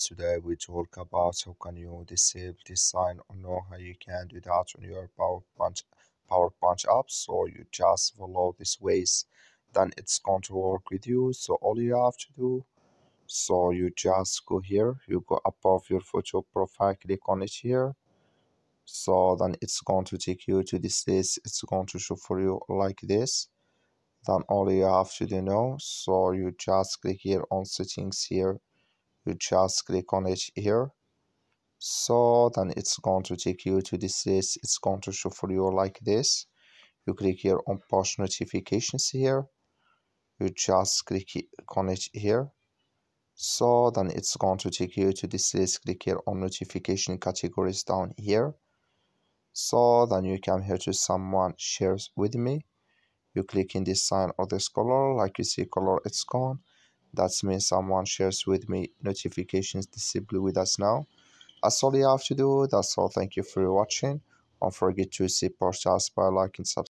Today we talk about how can you disable this sign or know how you can do that on your PowerPoint app. So you just follow these ways, then it's going to work with you. So all you have to do, so you just go here, you go above your photo profile, click on it here. So then it's going to take you to this list. It's going to show for you like this. Then all you have to do now, so you just click here on settings here, you just click on it here. So then it's going to take you to this list. It's going to show for you like this. You click here on push notifications here, you just click on it here. So then it's going to take you to this list. Click here on notification categories down here. So then you come here to someone shares with me, you click in this sign or this color, like you see color, it's gone. That means someone shares with me, notifications disabled with us now. That's all you have to do. That's all. Thank you for watching. Don't forget to support us by liking, subscribe.